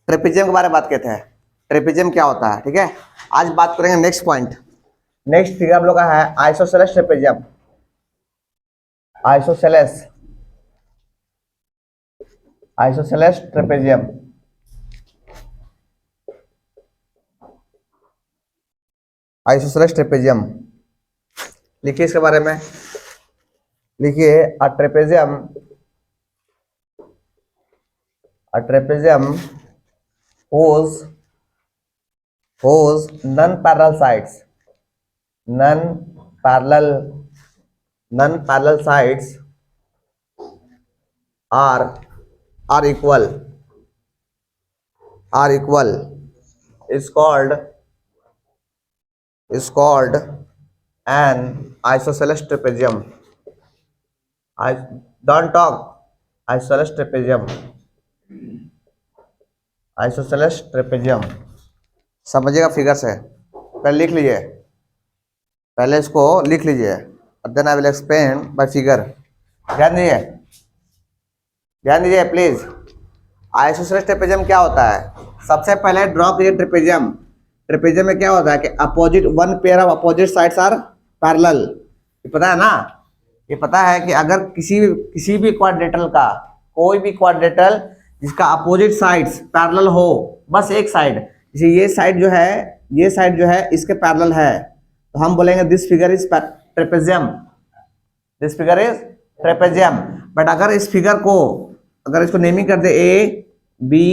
Trapezium के बारे में बात करते हैं, ट्रेपेजियम क्या होता है। ठीक है, आज बात करेंगे नेक्स्ट पॉइंट। नेक्स्ट फिगर हम लोग का है isosceles trapezium. Isosceles isosceles trapezium. Isosceles trapezium लिखिए इसके बारे में, लिखिए अ trapezium whose non-parallel sides are equal is called an isosceles trapezium. Don't talk. Isosceles trapezium समझिएगा फिगर से, पहले लिख लीजिए, पहले इसको लिख लीजिए, then I will explain by figure. ध्यान दीजिए प्लीज। आइसोसेलेस ट्रेपेजियम क्या होता है, सबसे पहले ड्रॉ कीजिए ट्रेपेजियम। ट्रेपेजियम में क्या होता है कि opposite one pair of opposite sides are parallel. ये पता है ना, ये पता है कि अगर किसी भी क्वाड्रेटल का, कोई भी क्वाड्रेटल जिसका अपोजिट साइड्स पैरेलल हो, बस एक साइड, जैसे ये साइड जो है इसके पैरेलल है, तो हम बोलेंगे this figure is trapezium, this figure is trapezium. But अगर इस फिगर को, अगर इसको नेमिंग कर दे ए बी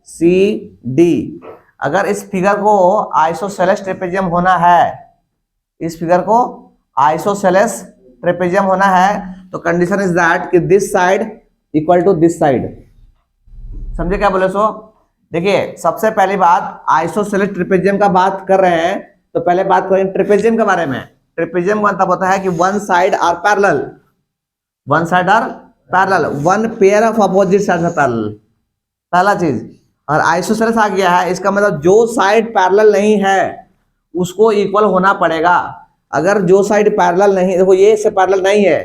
सी डी, अगर इस फिगर को आइसोसेलेस ट्रेपेजियम होना है, इस फिगर को आइसोसेलेस ट्रेपेजियम होना है, तो कंडीशन इज दैट कि this side equal to this side. समझे क्या बोले सो? देखिए सबसे पहली बात, आइसोसेलेस ट्रेपेजियम का बात कर रहे हैं, तो पहले बात करें ट्रेपेजियम के बारे में। ट्रेपेजियम का मतलब होता है कि one side are parallel, one pair of opposite side are parallel, पहला चीज। और आइसोसेलेस आ गया है, इसका मतलब जो साइड पैरेलल नहीं है उसको इक्वल होना पड़ेगा। अगर जो साइड पैरेलल नहीं, देखो ये इससे पैरेलल नहीं है,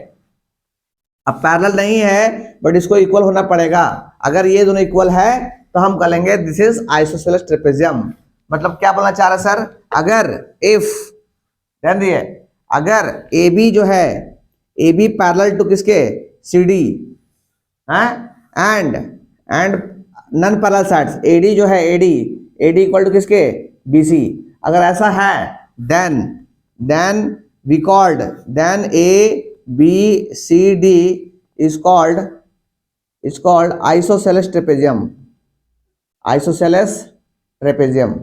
अब पैरेलल नहीं है बट इसको इक्वल होना पड़ेगा। अगर ये दोनों इक्वल है तो हम कहेंगे दिस इज आइसोसेलेस ट्रेपेजियम। मतलब क्या बोलना चाह रहे सर, अगर इफ, ध्यान दिए, अगर ए बी जो है, ए बी पैरेलल टू किसके, सी डी है, and non parallel sides, A D जो है, ए डी इक्वल टू किसके, बी सी, अगर ऐसा है then we called, then A B C D is called isosceles trapezium. Isosceles trapezium.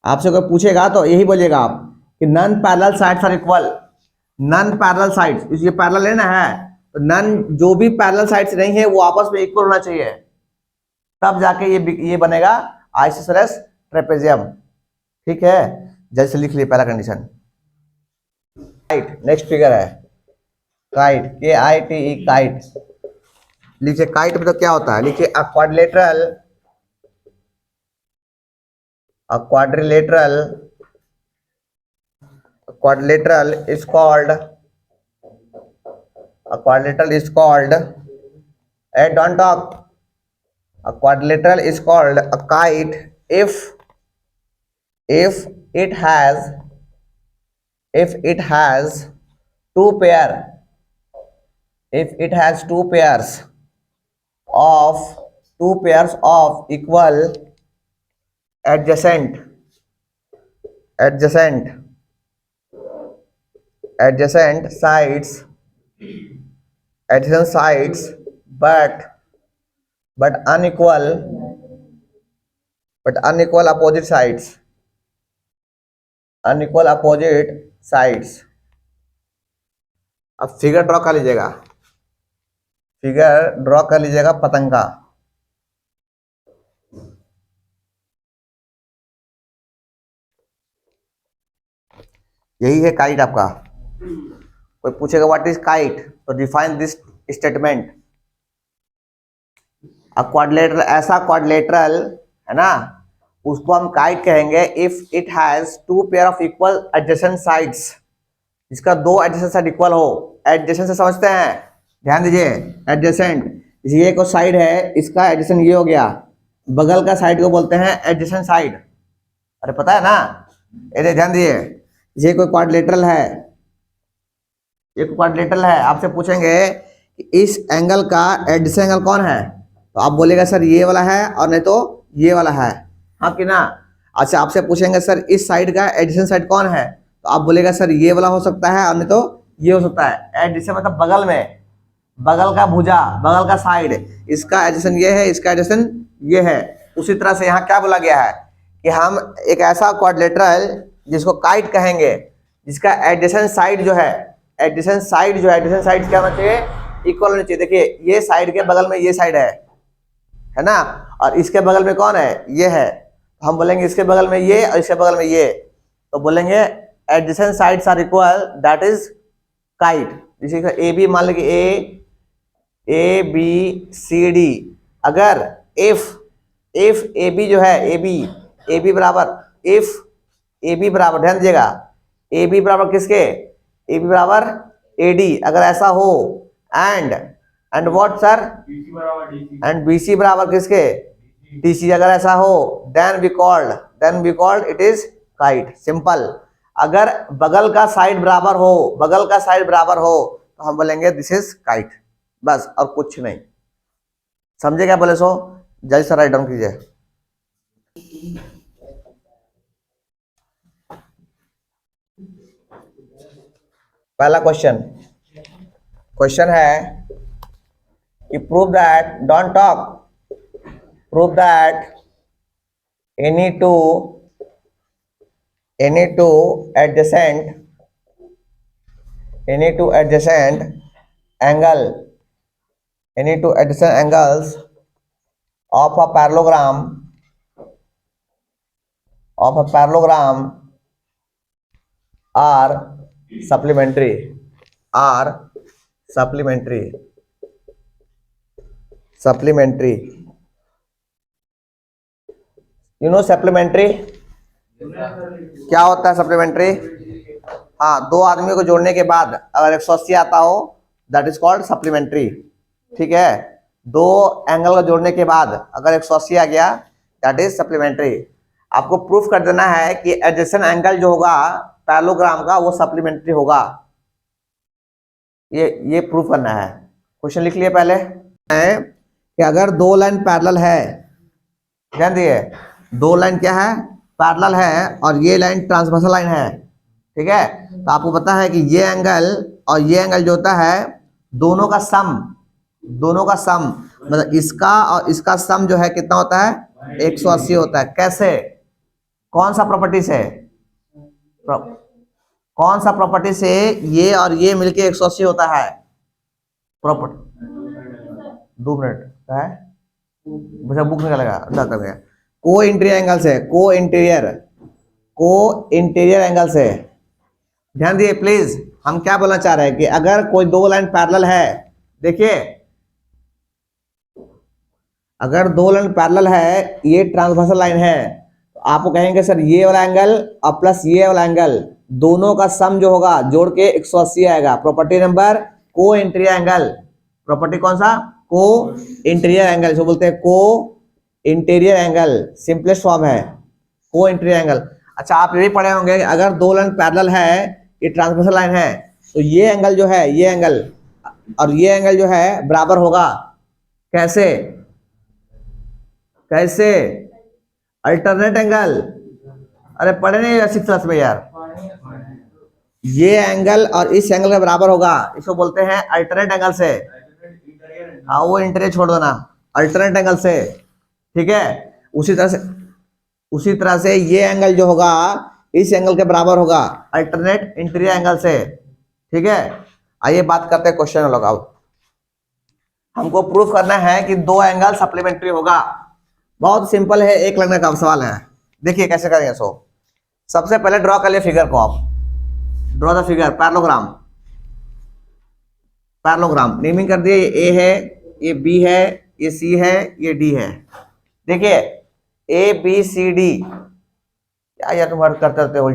आपसे कोई पूछेगा तो यही बोलिएगा आप कि non parallel sides are equal, non parallel sides, ये पैरेलल लेना है तो नन, जो भी पैरेलल साइड्स नहीं है वो आपस में इक्वल होना चाहिए, तब जाके ये बनेगा आइसोसेलेस ट्रेपेजियम। ठीक है, जल्द से लिख लिए पहला कंडीशन। काइट, नेक्स्ट फिगर है काइट, KITE, काइट। लिखिए काइट मतलब क्या होता है, लिखिए अ quadrilateral is called, don't talk, a quadrilateral is called a kite if it has two pairs of equal adjacent sides, but unequal opposite sides। अब figure draw कर लीजिएगा, पतंग का। यही है काइट आपका। कोई पूछेगा व्हाट इज काइट, तो डिफाइन दिस स्टेटमेंट। अब क्वाड्रिलेटरल, ऐसा क्वाड्रिलेटरल है ना, उसको हम काइट कहेंगे if it has two pair of equal adjacent sides, इसका दो एडजेसेंट साइड इक्वल हो। एडजेसेंट से समझते हैं, ध्यान दीजिए, एडजेसेंट, ये एक साइड है, इसका एडजेसेंट ये हो गया, बगल का साइड को बोलते हैं एडजेसेंट साइड। अरे पता है ना, ये ध्यान दिए, ये कोई क्वाड्रिलेटरल है, ये क्वाड्रिलेटरल है, आपसे पूछेंगे कि इस एंगल का एडजेसेंट एंगल कौन है, तो आप बोलेगा सर ये वाला है और नहीं तो ये वाला है, हाँ कि ना। अच्छा आपसे पूछेंगे सर इस साइड का एडजेसेंट साइड कौन है, तो आप बोलेगा सर ये वाला हो सकता है और नहीं तो ये हो सकता है। एडजेसेंट मतलब बगल में, बगल का भुजा, बगल का साइड, इसका एडजेसेंट ये है, इसका एडजेसेंट ये है। उसी तरह से यहाँ क्या बोला गया है कि हम एक ऐसा क्वाड्रिलेटरल जिसको काइट कहेंगे, जिसका एडजेसेंट साइड जो है, एडजेसेंट साइड जो है, एडजेसेंट साइड क्या होना चाहिए, इक्वल होना चाहिए। देखिए ये साइड के बगल में ये साइड है ना, और इसके बगल में कौन है, ये है, हम बोलेंगे इसके बगल में ये और इसके बगल में ये, तो बोलेंगे adjacent sides are equal, that is kite. इसी का ए बी मान लीजिए ए बी सी डी, अगर इफ ए बी जो है, ए बी बराबर, इफ ए बी बराबर, ध्यान दीजिएगा, ए बी बराबर किसके, ए बी बराबर ए डी, अगर ऐसा हो, and what sir, and B C बराबर किसके, डी सी, अगर ऐसा हो, then we called it is kite. Simple. अगर बगल का साइड बराबर हो, बगल का साइड बराबर हो, तो हम बोलेंगे दिस इज काइट, बस और कुछ नहीं। समझे क्या बोले सो, जल्दी से राइट डाउन कीजिए। पहला क्वेश्चन है कि prove that, don't talk, prove that any two adjacent angle, any two adjacent angles of a parallelogram are supplementary, you know supplementary क्या होता है, सप्लीमेंट्री, हाँ, दो आदमियों को जोड़ने के बाद अगर 180 आता हो, दैट इज कॉल्ड सप्लीमेंट्री। ठीक है, दो एंगल को जोड़ने के बाद अगर 180 आ गया, दैट इज सप्लीमेंट्री। आपको प्रूफ कर देना है कि एडजेसेंट एंगल जो होगा पैरेललोग्राम का, वो सप्लीमेंट्री होगा, ये प्रूफ करना है। क्वेश्चन लिख लिए पहले, है कि अगर दो लाइन पैरेलल है, ध्यान दिए, दो लाइन क्या है, पैरेलल है, और ये लाइन ट्रांसवर्सल लाइन है, ठीक है, तो आपको पता है कि ये एंगल और ये एंगल जो होता है, दोनों का सम मतलब इसका और इसका सम जो है कितना होता है, 180 होता है। कैसे, कौन सा प्रॉपर्टी से, कौन सा प्रॉपर्टी से ये और ये मिलके 180 होता है, प्रॉपर्टी, 2 मिनट है, बुक निकालेगा, को इंटीरियर एंगल से, को इंटीरियर एंगल से। ध्यान दिए प्लीज, हम क्या बोलना चाह रहे हैं कि अगर कोई दो लाइन पैरेलल है, देखिए अगर दो लाइन पैरेलल है, ये ट्रांसवर्सल लाइन है, तो आपको कहेंगे सर ये वाला एंगल और प्लस ये वाला एंगल, दोनों का सम जो होगा जोड़ के 180 आएगा। प्रॉपर्टी नंबर को इंटीरियर एंगल, प्रॉपर्टी कौन सा, को इंटीरियर एंगल, जो बोलते हैं को इंटीरियर एंगल, सिंपलेस्ट फॉर्म है को इंटीरियर एंगल। अच्छा आप ये भी पढ़े होंगे अगर दो लाइन पैरेलल है, ये ट्रांसवर्सल लाइन है, तो ये एंगल जो है, ये एंगल और ये एंगल जो है बराबर होगा। कैसे, अल्टरनेट एंगल, अरे पढ़े नहीं 6th क्लास में यार, ये एंगल और इस एंगल के बराबर होगा, इसको बोलते हैं अल्टरनेट एंगल से। हाँ वो इंटीरियर छोड़ देना, अल्टरनेट एंगल से, ठीक है। उसी तरह से ये एंगल जो होगा इस एंगल के बराबर होगा, अल्टरनेट इंटीरियर एंगल से, ठीक है। आइए बात करते हैं क्वेश्चन लगाओ। हमको प्रूफ करना है कि दो एंगल सप्लीमेंट्री होगा। बहुत सिंपल है, एक लगने का सवाल है। देखिए कैसे करेंगे। सबसे पहले ड्रॉ कर लिए फिगर को, आप draw the figure, parallelogram naming कर दिए, ये ए है, ये बी है, ये सी है, ये डी है। देखिए ए बी सी डी, क्या यार तुम हर करते हो,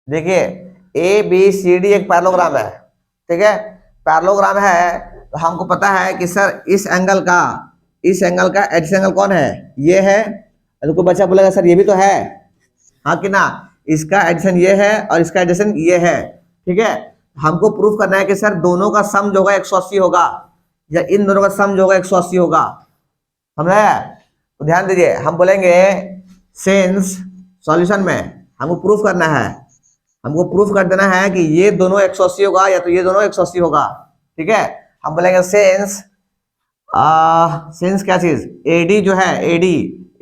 देखिए ए बी सी डी एक पैरेललोग्राम है, ठीक है। पैरेललोग्राम है तो हमको पता है कि सर इस एंगल का एडजेसेंट एंगल कौन है, ये है। तो कोई बच्चा बोलेगा सर ये भी तो है, हाँ कि ना, इसका एडजेसेंट ये है और इसका एडजेसेंट ये है, ठीक है। हमको प्रूफ करना है कि सर दोनों का सम जो होगा 180 होगा, या इन दोनों का सम जो होगा 180 होगा, समझे। तो ध्यान दीजिए, हम बोलेंगे सिंस सॉल्यूशन में हमको प्रूफ करना है, हमको प्रूफ कर देना है कि ये दोनों 180 होगा या तो ये दोनों 180 होगा, ठीक है। हम बोलेंगे सिंस क्या चीज, एडी जो है,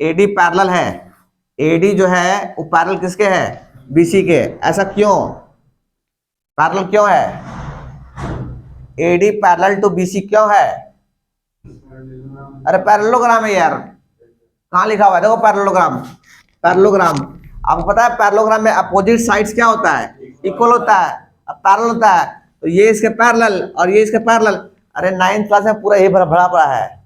एडी पैरेलल है, एडी जो है वो पैरेलल किसके है, बीसी के। ऐसा क्यों, पैरेलल क्यों है, एडी पैरेलल टू बीसी क्यों है, अरे पैरेललोग्राम है यार, कहाँ लिखा हुआ है, देखो पैरेललोग्राम। आपको पता है पैरेललोग्राम में अपोजिट साइड्स क्या होता है, इक्वल होता है, अब पैरेलल होता है, तो ये इसके पैरेलल और ये इसके पैरेलल। अरे 9th क्लास में पूरा यही भरा पड़ा है,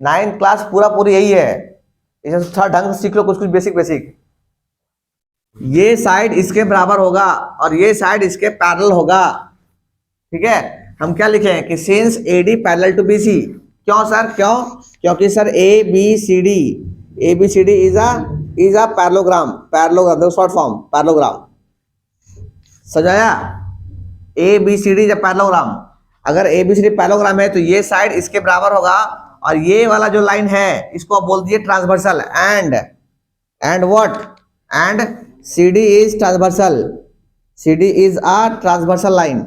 9th क्लास पूरी यही है, इसे थोड़ा ढंग से सीख लो, कुछ बेसिक। ये साइड इसके बराबर होगा और ये साइड इसके पैरेलल होगा, ठीक है। हम क्या लिखें कि since AD parallel to BC, क्यों सर, क्यों, क्योंकि sir A B C D is a parallelogram, देखो शॉर्ट फॉर्म पैरेललोग्राम, समझाया। A B C D is a parallelogram, अगर A B C D parallelogram है तो ये साइड इसके बराबर होगा और ये वाला जो लाइन है इसको आप बोल दिए transversal, and what, and C D is transversal, C D is a transversal line,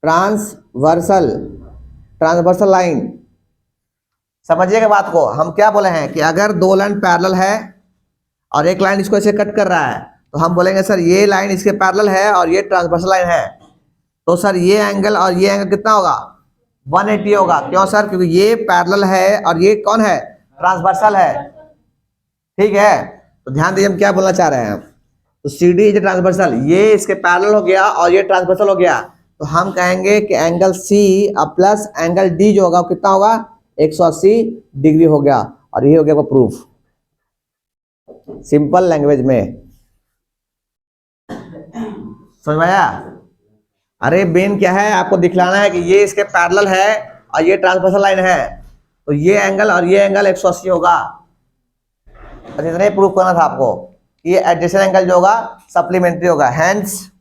transversal line. समझिएगा बात को, हम क्या बोले हैं कि अगर दो लाइन पैरेलल है और एक लाइन इसको ऐसे कट कर रहा है तो हम बोलेंगे सर ये लाइन इसके पैरेलल है और ये ट्रांसवर्सल लाइन है, तो सर ये एंगल और ये एंगल कितना होगा, 180 होगा। क्यों सर, क्योंकि ये पैरेलल है और ये कौन है, ट्रांसवर्सल है, ठीक है। तो ध्यान दीजिए हम क्या बोलना चाह रहे हैं, तो सी डी इज ट्रांसवर्सल, ये इसके पैरेलल हो गया और ये ट्रांसवर्सल हो गया, तो हम कहेंगे कि angle C plus angle D जो होगा वो कितना होगा, 180 डिग्री हो गया, और ये हो गया प्रूफ, सिंपल लैंग्वेज में, समझ में आया। अरे बेन क्या है, आपको दिखलाना है कि ये इसके पैरेलल है और ये ट्रांसवर्सल लाइन है, तो ये एंगल और ये एंगल 180 होगा, बस इतना ही प्रूफ करना था आपको। ये एडजेसेंट एंगल जो होगा सप्लीमेंट्री होगा, hands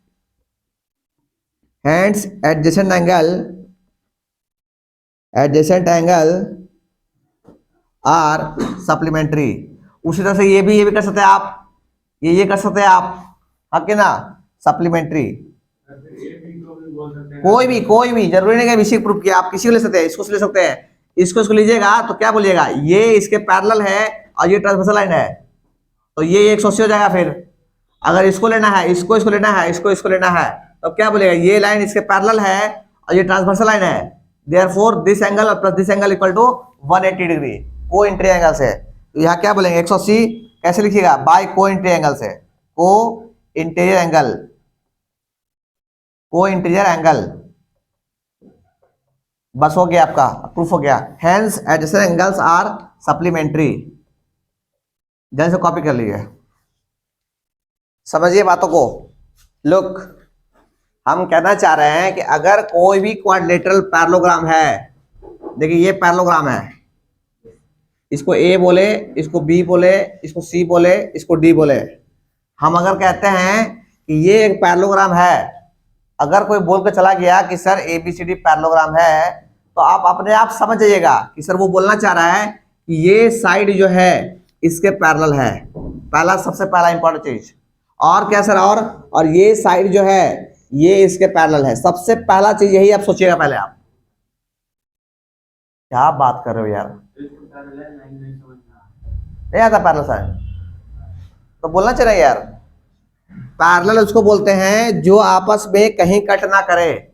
adjacent angle are supplementary. उसी तरह से ये भी कर सकते हैं आप, ये कर सकते हैं आप, हाँ कि ना, सप्लीमेंट्री। कोई भी जरूरी नहीं है विषय प्रूफ किया, आप किसी को ले सकते हैं, इसको ले सकते हैं, इसको लीजिएगा तो क्या बोलिएगा, ये इसके पैरेलल है और ये ट्रांसवर्सल लाइन है, तो ये 180 हो जाएगा। फिर अगर इसको लेना है, इसको लेना है, इसको लेना है, तो क्या बोलेगा, ये लाइन इसके पैरेलल है और ये ट्रांसवर्सल लाइन है, therefore this angle plus this angle equal to 180 degree co interior angle से। तो यहाँ क्या बोलेंगे, 180 कैसे लिखिएगा, बाय को इंट्री एंगल से, को इंटीरियर एंगल, बस हो गया, आपका प्रूफ हो गया। Hence adjacent angles are supplementary, जल्द से कॉपी कर लीजिए, समझिए बातों को। लुक, हम कहना चाह रहे हैं कि अगर कोई भी क्वाड्रिलेटरल पैरेललोग्राम है, देखिए ये पैरेललोग्राम है, इसको ए बोले, इसको बी बोले, इसको सी बोले, इसको डी बोले। हम अगर कहते हैं कि ये एक पैरेललोग्राम है, अगर कोई बोल के चला गया कि sir A B C D parallelogram है, तो आप अपने आप समझ जाइएगा कि सर वो बोलना चाह रहा है कि ये साइड जो है इसके पैरेलल है, सबसे पहला इंपॉर्टेंट चीज। और क्या सर, और ये साइड जो है ये इसके पैरेलल है, सबसे पहला चीज यही आप सोचिएगा पहले। आप क्या बात कर रहे हो यार, नहीं आता पैरेलल साइड तो बोलना चाहिए यार। पैरेलल उसको बोलते हैं जो आपस में कहीं कट ना करे,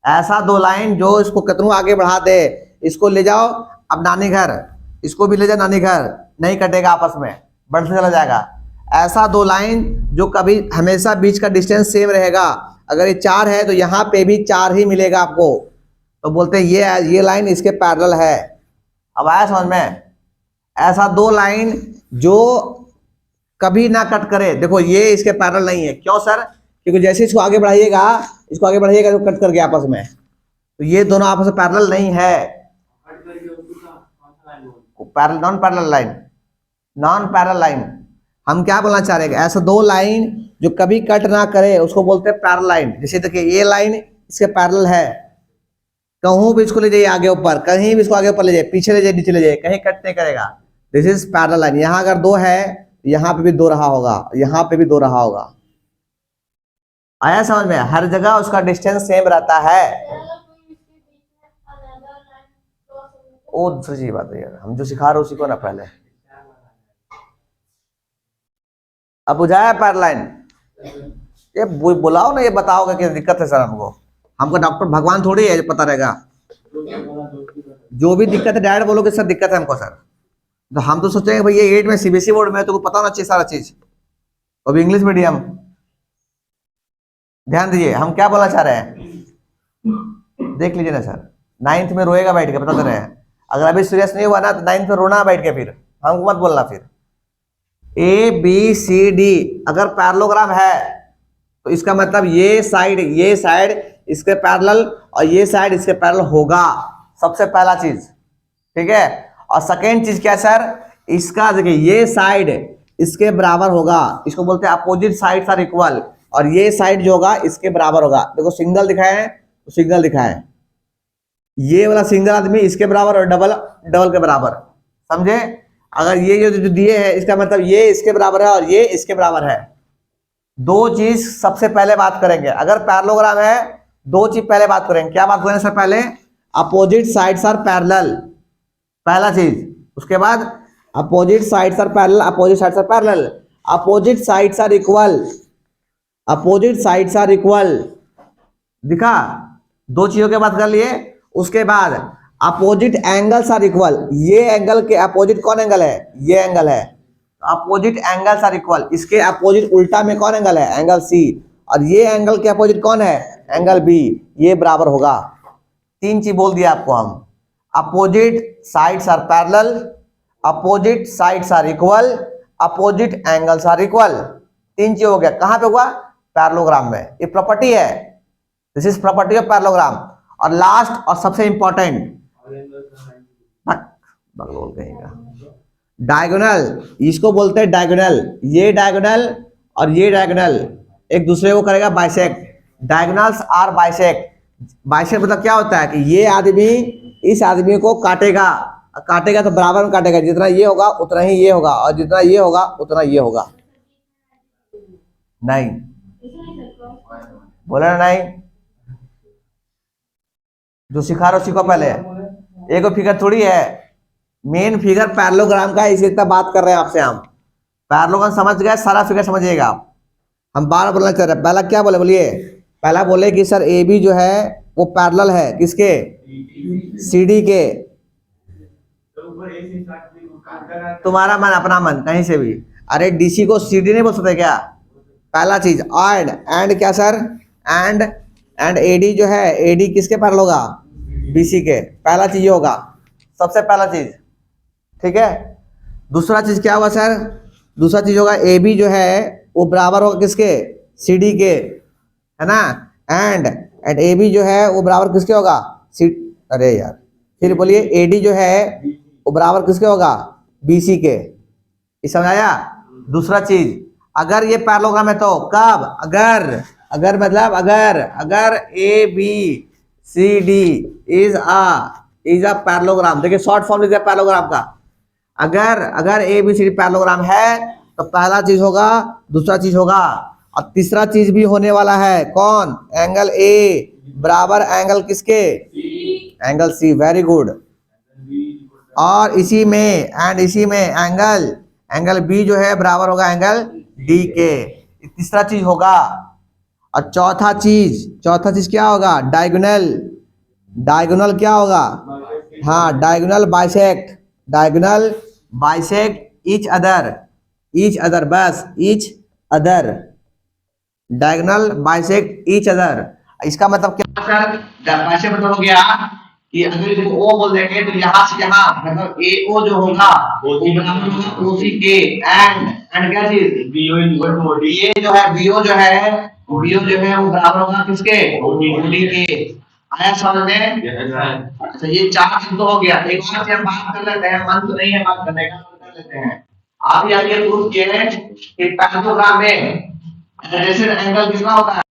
ऐसा दो लाइन जो इसको कितना आगे बढ़ा दे, इसको ले जाओ अब नानी घर, इसको भी ले जाओ नानी घर, नहीं कटेगा आपस में, बढ़ते चला जाएगा। ऐसा दो लाइन जो कभी हमेशा बीच का डिस्टेंस सेम रहेगा, अगर ये 4 है तो यहाँ पे भी 4 ही मिलेगा आपको, तो बोलते हैं ये लाइन इसके पैरेलल है। अब आया समझ में, ऐसा दो लाइन जो कभी ना कट करे, देखो ये इसके पैरेलल नहीं है, क्यों सर, क्योंकि जैसे इसको आगे बढ़ाइएगा तो कट कर गया आपस में, तो ये दोनों आपस में पैरेलल नहीं है। Non parallel line, non parallel line. हम क्या बोलना चाह रहे हैं, ऐसा दो लाइन जो कभी कट ना करे उसको बोलते हैं पैरेलल लाइन। जैसे देखिए ये लाइन इसके पैरेलल है, कहूं भी इसको ले जाइए आगे ऊपर, कहीं भी इसको आगे ऊपर ले जाइए, पीछे ले जाइए, नीचे ले जाइए, कहीं कट नहीं करेगा। This is parallel line. यहाँ अगर दो है, यहाँ पे भी दो रहा होगा, यहाँ पे भी दो रहा होगा। आया समझ में? हर जगह उसका डिस्टेंस सेम रहता है। वो दूसरी बात है यार, हम जो सिखा रहे उसी को ना पहले। अब बुझाया पैरेलल लाइन? ये बुलाओ ना, ये बताओगे कि दिक्कत है सर हमको डॉक्टर भगवान थोड़ी है, पता रहेगा। जो भी दिक्कत है डायरेक्ट बोलोगे सर दिक्कत है हमको सर। तो हम तो सोचेंगे भाई ये 8 में सीबीएसई बोर्ड में, तो पता होना चाहिए सारा चीज, अब इंग्लिश मीडियम। ध्यान दीजिए हम क्या बोलना चाह रहे हैं, देख लीजिए ना सर। 9th में रोएगा बैठ के, बता दे रहे हैं। अगर अभी सीरियस नहीं हुआ ना तो 9th में रोना बैठ के, फिर हमको मत बोलना। फिर ABCD अगर पैरेललोग्राम है तो इसका मतलब ये साइड इसके पैरेलल और ये साइड इसके पैरेलल होगा, सबसे पहला चीज, ठीक है। और सेकेंड चीज क्या सर, इसका देखिए ये साइड इसके बराबर होगा, इसको बोलते हैं अपोजिट साइड्स आर इक्वल। और ये साइड जो होगा इसके बराबर होगा। देखो सिंगल दिखाए हैं तो सिंगल दिखाए, ये वाला सिंगल आदमी इसके बराबर और डबल के बराबर, समझे? अगर ये जो दिए है इसका मतलब ये इसके बराबर है और ये इसके बराबर है। दो चीज सबसे पहले बात करेंगे। अगर पैरेललोग्राम है दो चीज पहले बात करेंगे। क्या बात करेंगे सर? पहले अपोजिट साइड्स आर पैरेलल, पहला चीज। उसके बाद opposite sides are parallel, opposite sides are parallel, opposite sides are equal, opposite sides are equal. दिखा? दो चीजों के बात कर लिए। उसके बाद अपोजिट एंगल्स आर इक्वल, ये एंगल के अपोजिट कौन एंगल है? ये एंगल है। अपोजिट एंगल्स आर इक्वल, इसके अपोजिट उल्टा में कौन एंगल है? Angle C. और ये एंगल के अपोजिट कौन है? Angle B. ये बराबर होगा। 3 चीज बोल दिया आपको हम। Opposite sides are parallel, opposite sides are equal, opposite angles are equal. 3 चीज हो गया। कहां पे हुआ? पैरेललोग्राम में। ये प्रॉपर्टी है, this is property of parallelogram. और लास्ट और सबसे इंपॉर्टेंट बगलोल कहेगा, डायगोनल। इसको बोलते हैं डायगोनल। ये डायगोनल और ये डायगोनल एक दूसरे को करेगा bisect. Diagonals are bisect. Bisect मतलब क्या होता है कि ये आदमी इस आदमी को काटेगा, काटेगा तो बराबर में काटेगा। जितना ये होगा उतना ही ये होगा, और जितना ये होगा उतना ये होगा। नहीं बोले ना? नहीं, जो सिखा रहे हो सीखो पहले। एक फिगर थोड़ी है, मेन फिगर पैरेललोग्राम का है, इसी इतना बात कर रहे हैं आपसे हम। पैरेललोग्राम समझ गए, सारा फिगर समझिएगा आप। हम बार बोलना चाह रहे हैं। पहला क्या बोले? बोलिए। पहला बोले कि सर ए बी जो है वो पैरेलल है किसके? CD के। तुम्हारा मन अपना मन, कहीं से भी। अरे DC को CD नहीं बोल सकते क्या? पहला चीज। एंड क्या सर? एंड AD जो है, AD किसके पैरेलल होगा? BC के। पहला चीज होगा, सबसे पहला चीज, ठीक है। दूसरा चीज क्या होगा सर? दूसरा चीज होगा AB जो है वो बराबर होगा किसके? CD के, है ना। एंड AB जो है वो बराबर किसके होगा? अरे यार फिर बोलिए। AD जो है वो बराबर किसके होगा? BC के। ये समझ आया? दूसरा चीज, अगर ये पैरेललोग्राम है तो कब? अगर मतलब अगर ABCD इज अ पैरेललोग्राम। देखिए शॉर्ट फॉर्म लिख दिया पैरेललोग्राम का। अगर ABCD पैरेललोग्राम है तो पहला चीज होगा, दूसरा चीज होगा, और तीसरा चीज भी होने वाला है। कौन? एंगल A बराबर एंगल किसके? Angle C। Very good. और इसी में एंगल B जो है बराबर होगा एंगल D के। तीसरा चीज होगा। और चौथा चीज क्या होगा? डायगोनल क्या होगा? हाँ, डायगोनल बाइसेक्ट ईच अदर, बस each other. Diagonal bisect each other. इसका मतलब क्या सर? बाइसेक्ट मतलब हो गया कि अगर O बोल देंगे तो यहाँ से यहाँ मतलब AO जो होगा वो बराबर होगा OC के। एंड क्या चीज? BO। ये जो है BO जो है बीओ जो है वो बराबर होगा किसके, ओडी के। आया समझ में? अच्छा ये 4 तो हो गया। एक बार से हम बात कर लेते हैं, मन तो नहीं है बात करने का, कर लेते हैं। आप यहाँ ये प्रूफ किए हैं कि पैराग्राफ में एडजेसेंट एंगल कितना होता